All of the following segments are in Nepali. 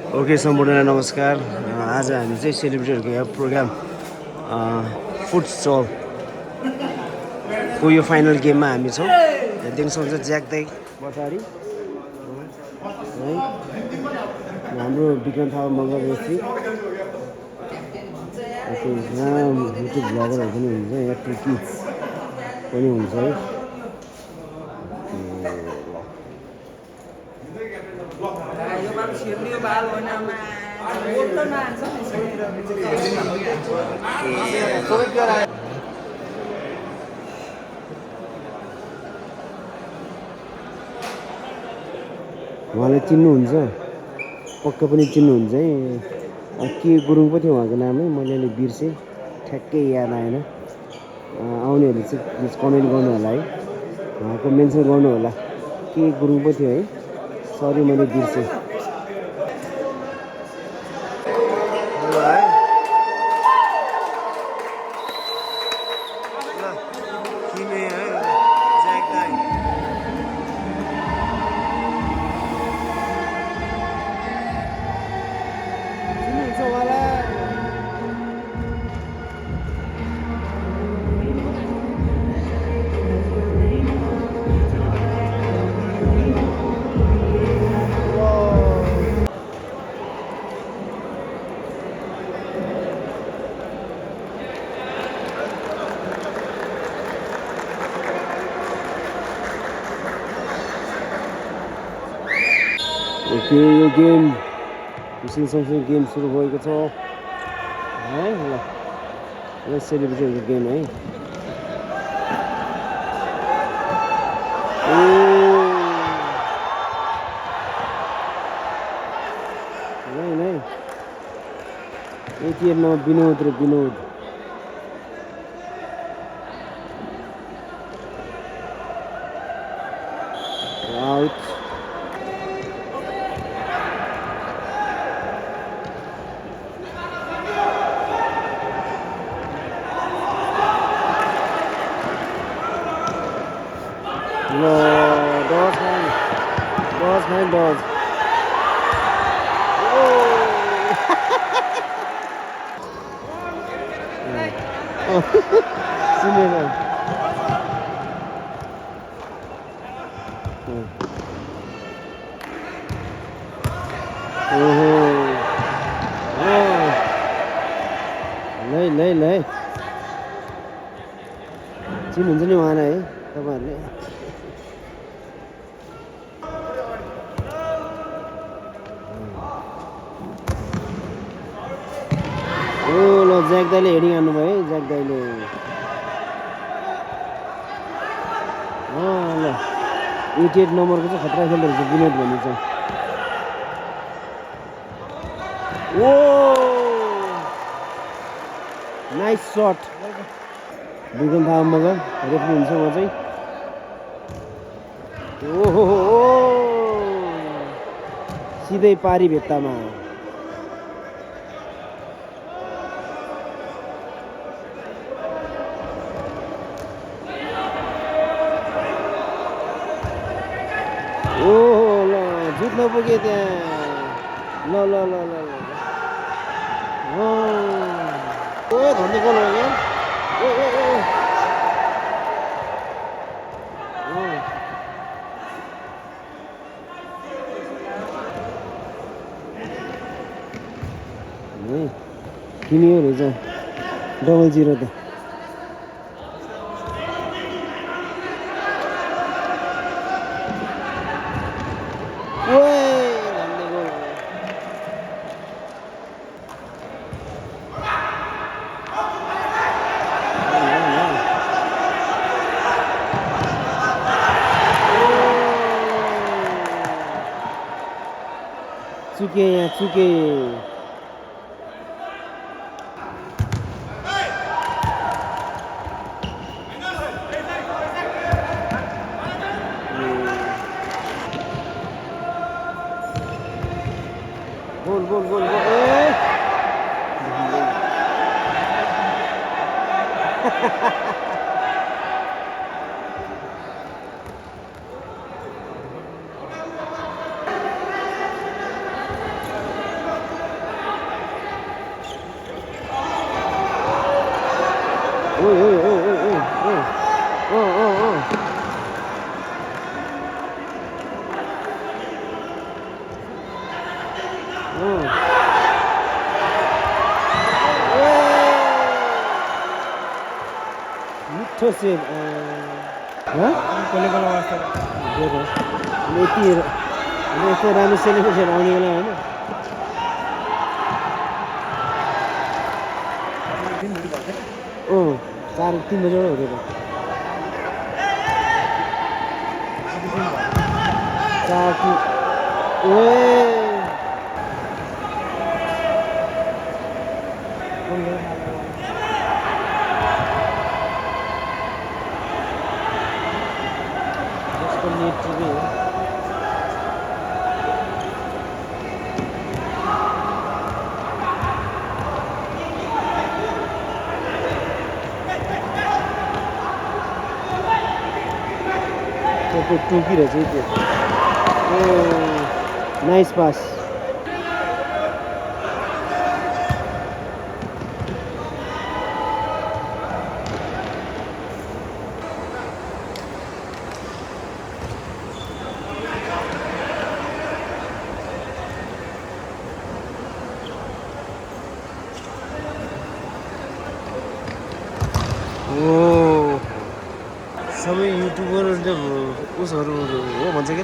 ओके सम्पूर्ण नमस्कार। आज हामी चाहिँ सेलिब्रिटीहरूको यहाँ प्रोग्राम फुड स्टलको यो फाइनल गेममा हामी छौँ। यहाँ देख्न सक्नुहुन्छ ज्याक दाई पछाडि है, हाम्रो विक्रम थापा मगर रेफ्री। ओके, यहाँ युट्युब ब्लगरहरू पनि हुन्छ, यहाँ टुकी पनि हुन्छ है। उहाँले चिन्नुहुन्छ, पक्का पनि चिन्नुहुन्छ है। के गुरुङ पो थियो उहाँको नामै, मैले अहिले बिर्सेँ, ठ्याक्कै याद आएन। आउनेहरूले चाहिँ प्लिज कमेन्ट गर्नु होला है, उहाँको मेन्सन गर्नु होला। के गुरुङ पो थियो है, सरी मैले बिर्सेँ। ओके, यो गेम मिसिङ सँगसँगै गेम सुरु भएको छ है। ल सेलिब्रेटीहरूको गेम है। नै 88 नम्बर विनोद र Vinod. Out. No, dodge man. Dodge. Oh. Senior. Lay. चिन्नुहुन्छ नि उहाँलाई है तपाईँहरूले। ल ज्याक दाइले हेडिङ हान्नुभयो है, ज्याक दाइले। ल 88 नम्बरको चाहिँ खतरा खेल्दो रहेछ विनोद भन्ने चाहिँ। ओ नाइस सट। विक्रम थापा मगर रेफ्री हुन्छ उहाँ चाहिँ। ओहो सिधै पारी भेट्टामा। ओहो ल जित्न पुगे त्यहाँ। ल ओ धन्ने गोल हो यहाँ। किन्यो रहेछ 00 त। चुके गोल मिठो सेभ यति यस्तो राम्रो सेलिब्रेसन आउने बेला होइन 4-3 बजे हो गयो 4 नेट टिभी हो टोकिरहेछ त्यो नाइस पास सबै युट्युबरहरू त उसहरू हो भन्छ के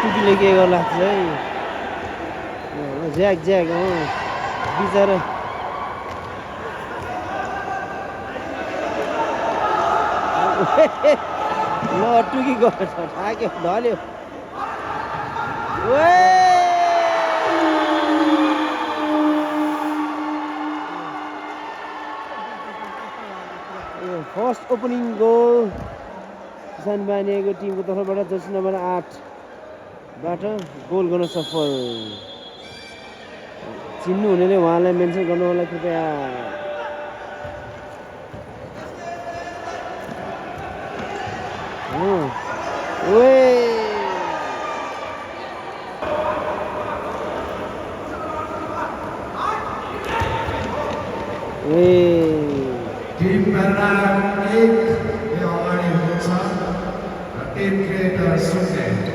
टुकीले के गर्ला है ज्याक ज्याक बिचरा ल टुकी गर्छ ठाक्यो ढल्यो फर्स्ट ओपनिङ गोल किसान बानिएको टिमको तर्फबाट जर्सी नम्बर 8 बाट गोल गर्न सफल चिन्नु हुनेले उहाँलाई मेन्सन गर्नु होला कृपया Tim Bernard यो अगाडि हुनुहुन्छ र टिम क्रिएटर सुनेट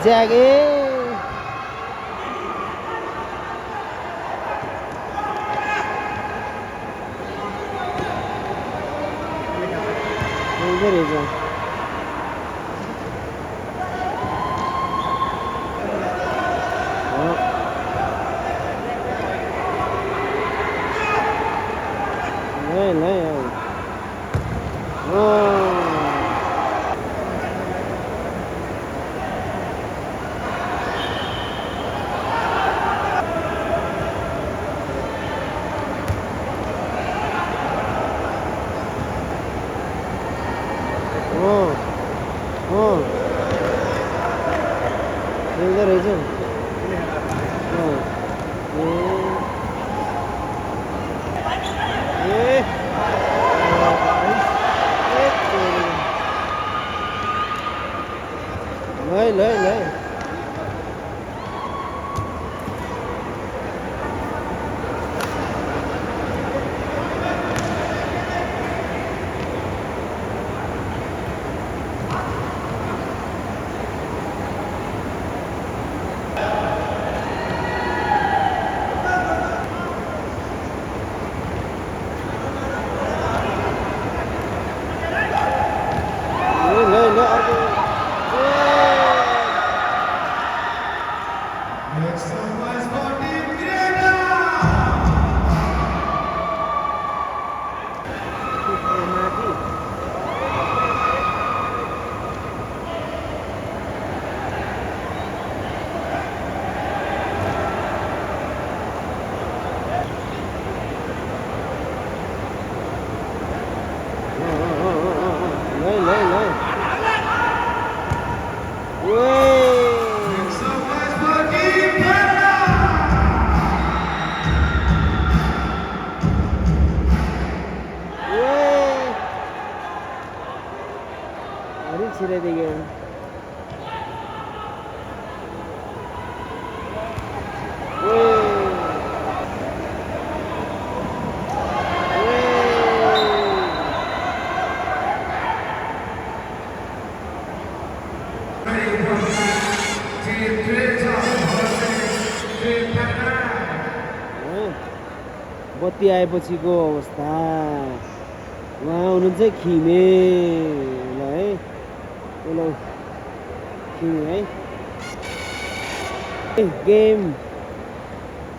ज्यागे गराइदियो बत्ती आएपछिको अवस्था उहाँ हुनुहुन्छ खिमे ल है ल खिमे है गेम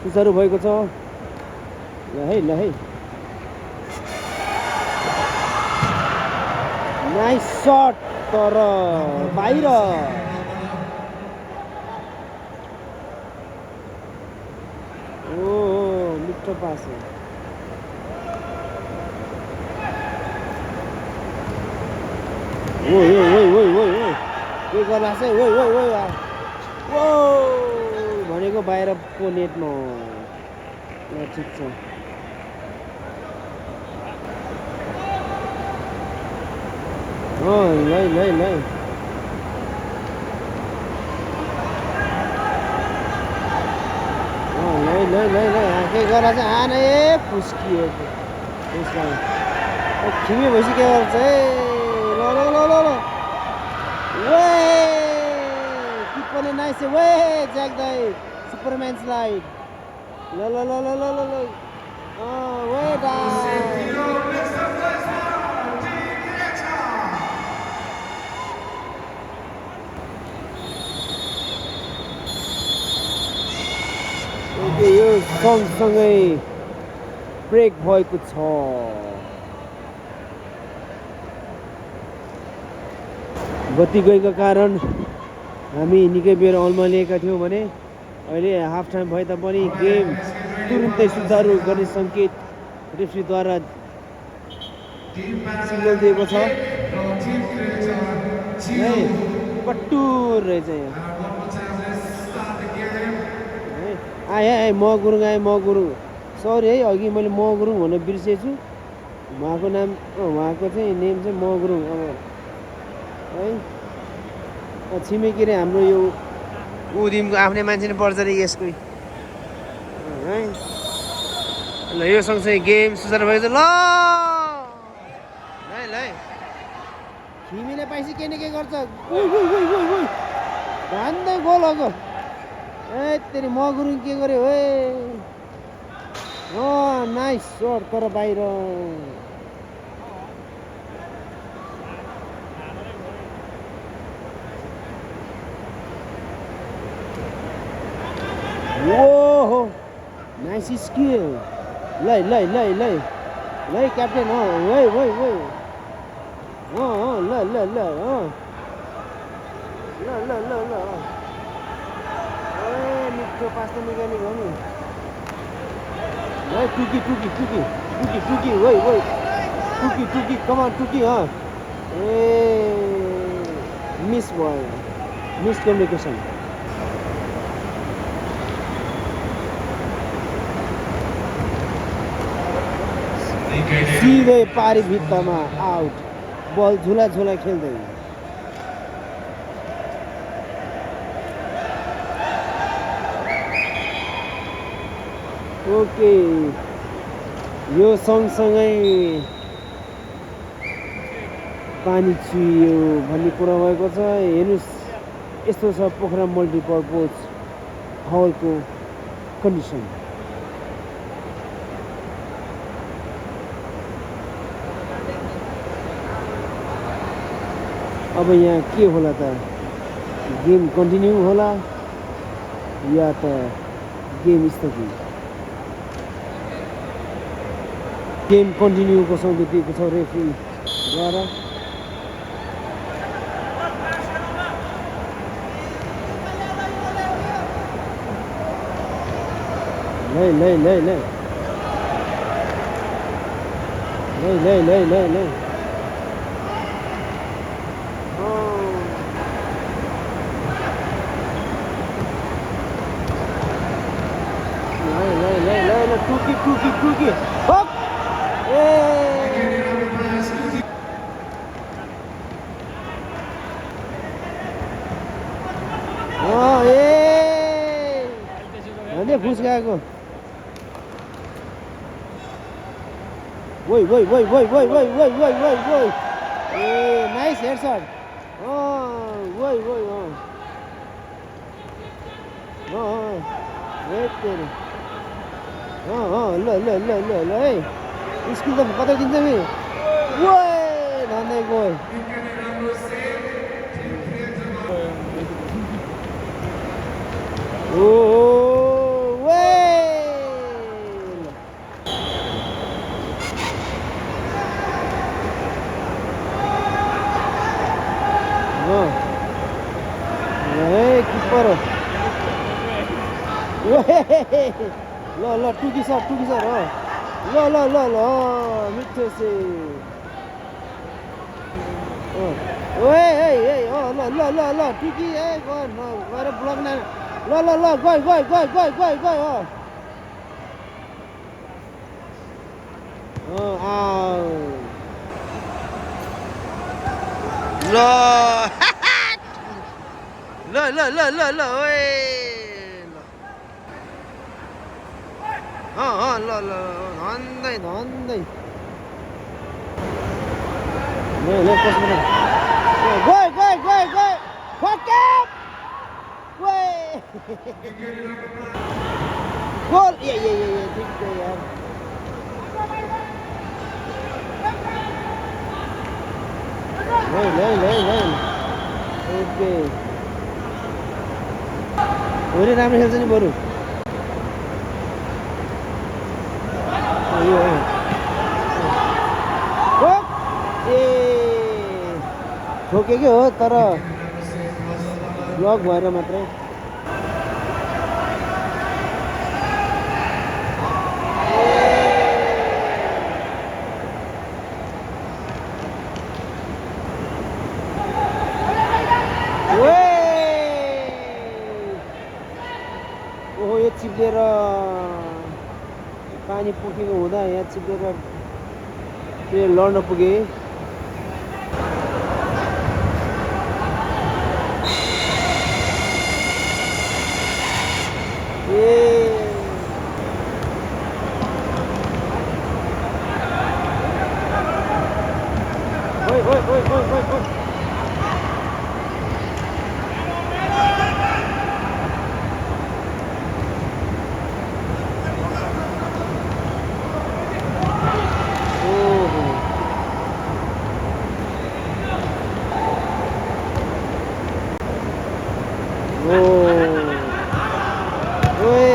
सुचारु भएको छ ल है नाइस शट तर बाहिर ओ मिठो पास हो के गर्ला चाहिँ भनेको बाहिर पो नेटमा ठिक छ ल के गर्ला चाहिँ आने फुस्कियो खिमी भइसक्यो के गर्छ है ल किप पनि नाइस ज्याक दाइ सुपरम्यान स्लाइड ल यो सँगसँगै ब्रेक भएको छ बत्ती गएको कारण हामी निकै बेर अल्मलिएका थियौँ भने अहिले हाफ टाइम भए तापनि गेम तुरुन्तै सुचारु गर्ने सङ्केत रेफ्रीद्वारा सिग्नल दिएको छ कट्टुर रहेछ आए म गुरुङ सरी है अघि मैले म गुरुङ भन्न बिर्सेछु उहाँको नाम उहाँको चाहिँ नेम चाहिँ म गुरुङ अब है छिमेकी रे हाम्रो यो उदिमको आफ्नै मान्छे नै पर्छ रे यसकै है ल यो सँगसँगै गेम सुचारु भएको छ ल खिमीले पाइसी के न के गर्छ भन्दै गोल हो तेरि म गुरुङ के गर्यो नाइस शट तर बाहिर ओहो नाइस स्किल ल क्याप्टेन मिठो पास त निकालेको हो नि टुकी कमान टुकी मिस भयो मिसकम्युनिकेसन सिधै पारी भित्तामा आउट बल झुला खेल्दै ओके यो सँगसँगै पानी चुहियो भन्ने कुरा भएको छ हेर्नुहोस् यस्तो छ पोखरा मल्टिपर्पज हलको कन्डिसन अब यहाँ के होला त गेम कन्टिन्यू होला या त गेम स्थगित गेम कन्टिन्यूको सङ्केत दिएको छ रेफ्रीद्वारा ले टुकी हप फुस्काएको वोइ वोइ वोइ वोइ वोइ वोइ वोइ वोइ वोइ वोइ ए नाइस हेड सट वोइ वोइ ल ल ल ल ल है स्कुल त कता दिन्छ नि वोइ धन्दै गयो ओ किपर ल ल टुकी सर ल ल ल ल मिठो से ओए ल ल ल ल टुकी ए गएर ब्लक न ल ल ल गयो ल ओए ल धन्दै ल कसमा गयो फक्याप ओए गोल ए ठिकै यार ल ओके होली राम्रो खेल्छ नि बरु ठोकेकै हो तर ब्लक भएर मात्रै ओहो यो चिप्लेर पानी पोखेको हुँदा यहाँ चिप्लेर प्लेयर लड्न पुगे ओइ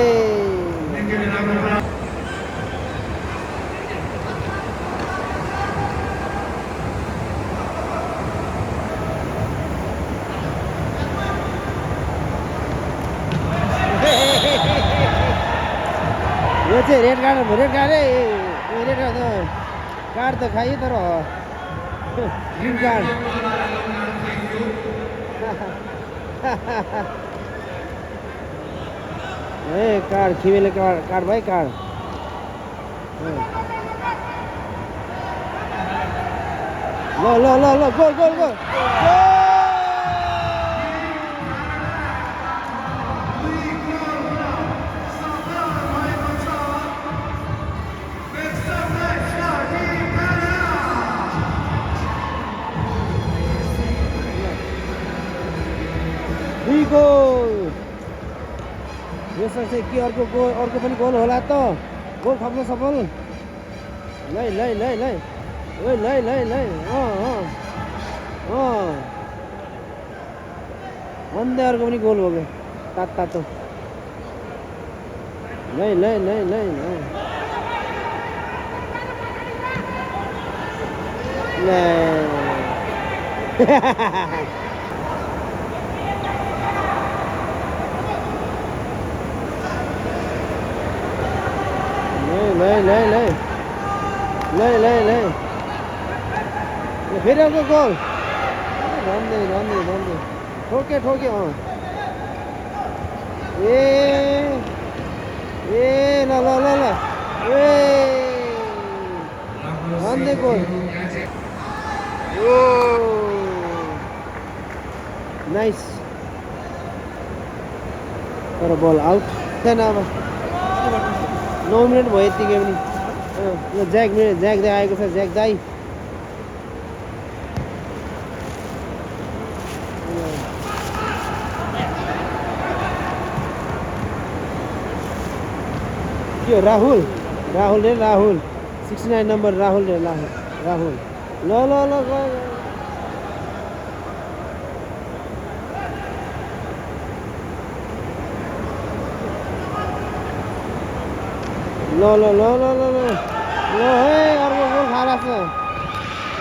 यो चाहिँ रेड कार्ड रेड कार्ड त खायो तर ग्रीन कार्ड ए कार्ड खिमेले कार्ड भाइ कार्ड ल गोल यसो चाहिँ के अर्को पनि गोल होला त गोल खप्न सफल लै अन्त अर्को पनि गोल हो क्या तातो लै लै फेरि अर्को गोल धन्दै ठोके ए ल धन्दै गोल नाइस तर बल आउट थिएन अब 9 मिनट भयो यतिकै पनि यो ज्याक दाइ आएको छ ज्याक दाइ के हो राहुल 69 नम्बर राहुल ल ल ल है अर्को गोल खाला छ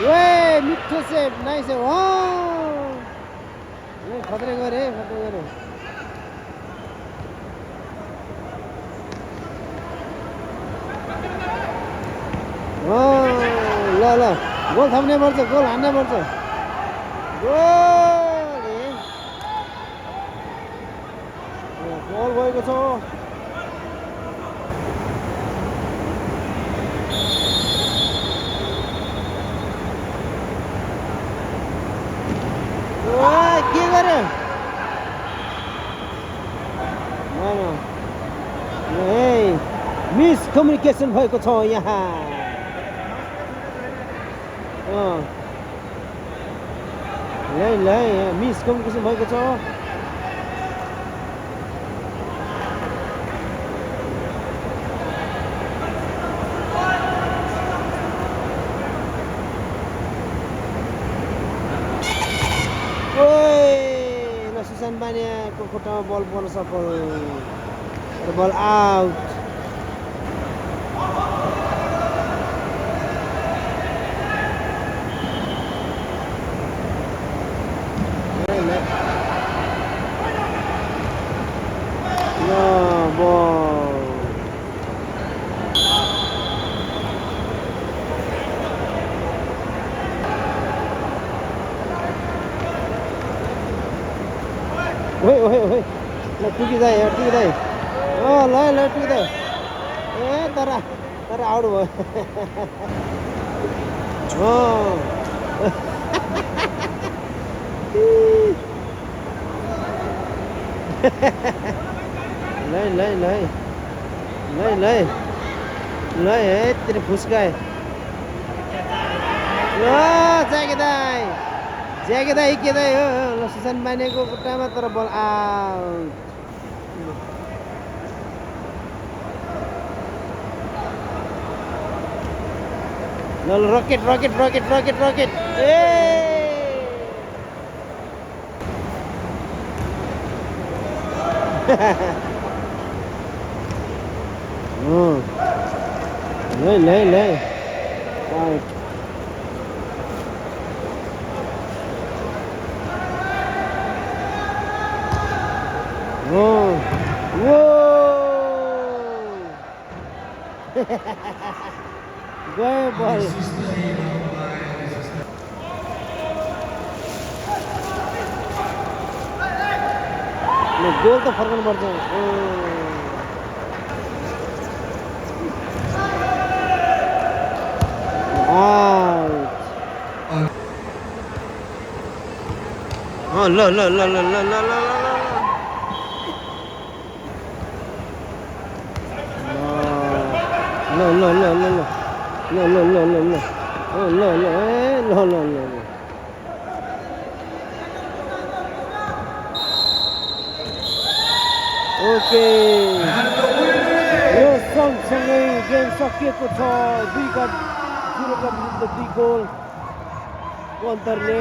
वे मिठो सेप नाइस खतरे गरे ल गोल थाप्नै पर्छ गोल हान्नै पर्छ गोल गएको छ के गर्यो मिस कम्युनिकेसन भएको छ यहाँ ल मिस कम्युनिकेसन भएको छ सुशान्त बानियाको खुट्टामा बल पर्न सफल बल आउट ओहे ल टुकिँदै ल टुकिँदै तर आउट भयो ल तेरो फुस्काए ल ज्याकेदाई के दाइ हो ल सुशान्त बानियाको खुट्टामा तर बल आउट ल रकेट ए ल आउट गयो बल गोल त फर्कनु पर्छ ओके यो सँगसँगै गेम सकिएको छ 2 विरुद्ध 2 गोलको अन्तरले